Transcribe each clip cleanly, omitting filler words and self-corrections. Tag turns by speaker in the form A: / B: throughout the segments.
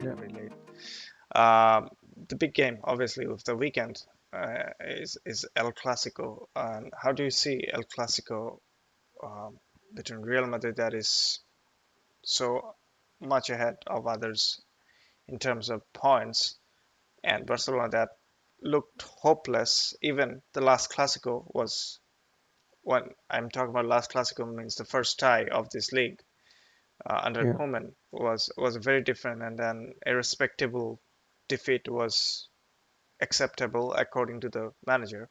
A: Yeah.
B: very late. Um, the big game, obviously, of the weekend is El Clasico. And how do you see El Clasico um, between Real Madrid, that is so much ahead of others in terms of points, and Barcelona, that looked hopeless? Even the last Clasico was, when I'm talking about last Clasico, means the first tie of this league under
A: Yeah.
B: Koeman was very different, and then a respectable defeat was acceptable according to the manager.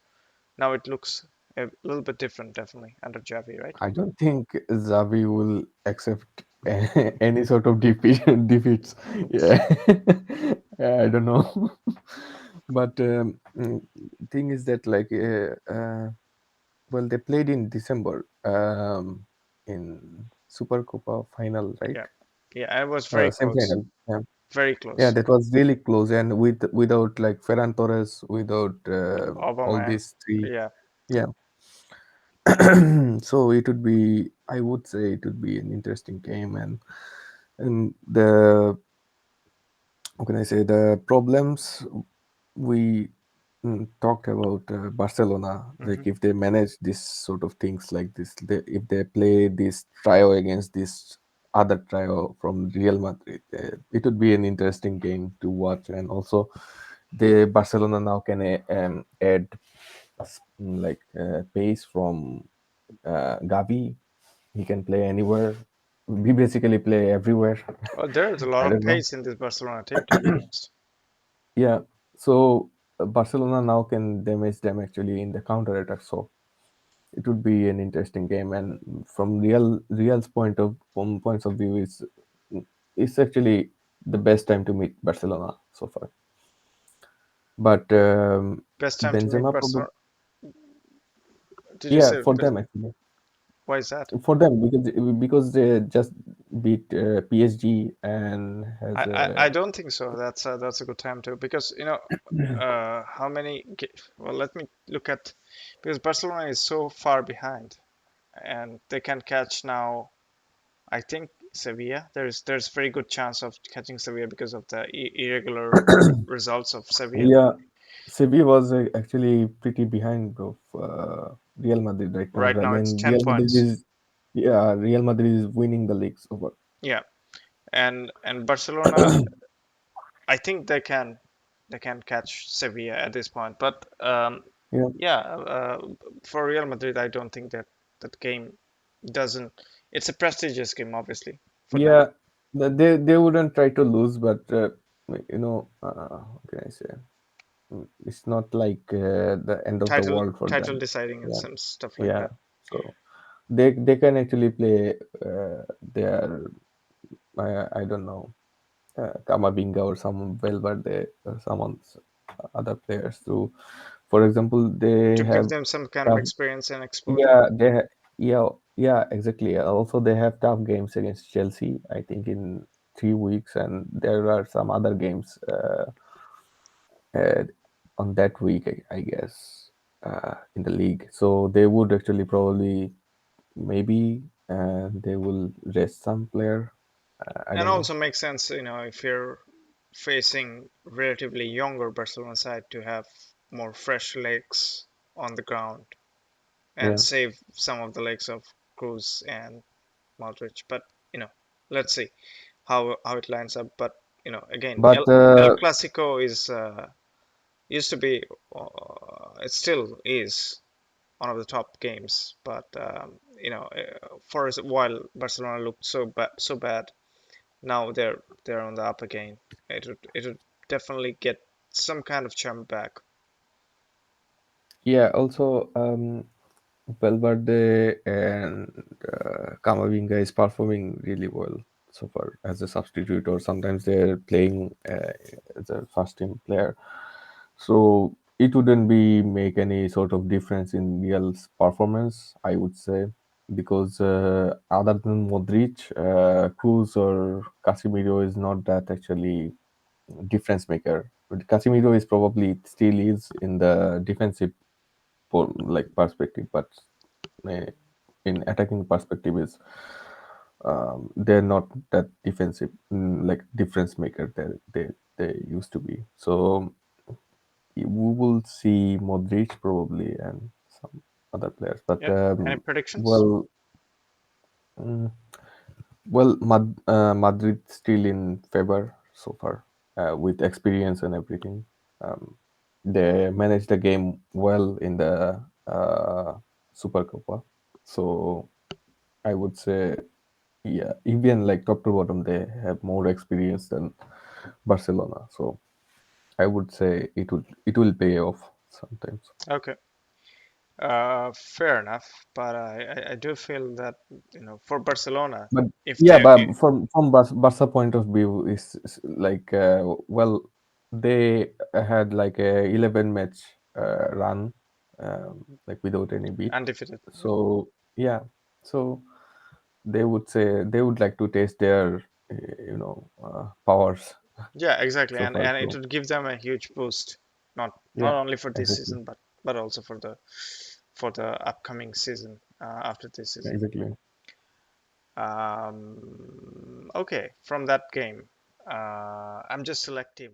B: Now it looks a little bit different, definitely under Javi, right?
A: I don't think Xavi will accept any sort of defeat, defeats. Yeah. Yeah, I don't know. But thing is that like well, they played in December in Super Copa final, right?
B: Yeah, yeah, it was very close,
A: Semi-final. Yeah.
B: very
A: Yeah,
B: close.
A: that was really close, and without like Ferran Torres, without all
B: Obama,
A: these three,
B: yeah.
A: yeah. So it would be, I would say, it would be an interesting game, and the how can I say, the problems we talked about Barcelona,
B: Hmm.
A: like if they manage this sort of things like this, if they play this trio against this other trio from Real Madrid, it would be an interesting game to watch. And also, the Barcelona now can add like pace from Gavi. He can play anywhere. We basically play everywhere.
B: Oh, there's a lot
A: I
B: of
A: don't know.
B: pace in this Barcelona team, to be honest.
A: Yeah. So Barcelona now can damage them actually in the counter attack. So it would be an interesting game. And from Real's points of view, is it's actually the best time to meet Barcelona so far. But
B: Best time to meet
A: Benzema probably,
B: Barcelona. Did you
A: yeah,
B: say
A: for
B: best?
A: them actually,
B: Why is that?
A: for them because they just beat PSG and has
B: I don't think so. That's a good time too, because how many well, let me look at, because Barcelona is so far behind, and they can catch now, I think, Sevilla. There's very good chance of catching Sevilla because of the irregular results of Sevilla.
A: yeah. Sevilla was actually pretty behind of Real Madrid right now.
B: Right
A: I
B: now it's
A: mean,
B: 10 points.
A: Real Madrid is winning the leagues over.
B: Yeah, and Barcelona, I think they can catch Sevilla at this point. But
A: Yeah,
B: yeah, for Real Madrid, I don't think that game doesn't. It's a prestigious game, obviously, for them.
A: yeah. They wouldn't try to lose, but how can I say? It's not like the end of the
B: Title
A: world for
B: title
A: them.
B: deciding and
A: Yeah,
B: some stuff like
A: yeah.
B: that.
A: So they can actually play their I don't know, Kamavinga or some Valverde or someone's other players through. For example, they
B: To give
A: have
B: them some kind of
A: tough,
B: experience and exposure.
A: yeah, yeah, exactly. Also, they have tough games against Chelsea, I think, in 3 weeks, and there are some other games uh, on that week, I guess, in the league. So they would actually probably, maybe, they will rest some player. I
B: And
A: don't know.
B: also makes sense, if you're facing relatively younger Barcelona side, to have more fresh legs on the ground and
A: Yeah,
B: save some of the legs of Cruz and Modric. But let's see how it lines up. But again,
A: but
B: El Clasico is used to be, it still is one of the top games. But for a while Barcelona looked so bad. Now they're on the up again. It would definitely get some kind of jump back.
A: yeah, also Valverde and Camavinga is performing really well so far as a substitute, or sometimes they're playing as a first team player. So it wouldn't be make any sort of difference in Real's performance, I would say, because other than Modric, Cruz or Casemiro is not that actually difference maker. But Casemiro is probably still is in the defensive like perspective, but uh, in attacking perspective is they're not that defensive, like difference maker they used to be. So we will see Modric probably and some other players, but
B: Yeah. Any predictions?
A: well, mm, Madrid still in favor so far, with experience and everything. Um, they managed the game well in the Super Copa, so I would say, yeah, even like top to bottom, they have more experience than Barcelona. So I would say it will pay off sometimes.
B: Okay. Fair enough. But I do feel that, for Barcelona,
A: But
B: if
A: yeah,
B: they,
A: but from Barca point of view, is like well, they had like a 11 match run, like without any beat.
B: undefeated. Yeah.
A: So yeah, so they would say they would like to taste their powers
B: Yeah, exactly.
A: so
B: And
A: far.
B: and it
A: So
B: would give them a huge boost, not
A: yeah,
B: only for this
A: exactly,
B: season, but also for the upcoming season, after this season.
A: exactly.
B: Okay, from that game, I'm just selective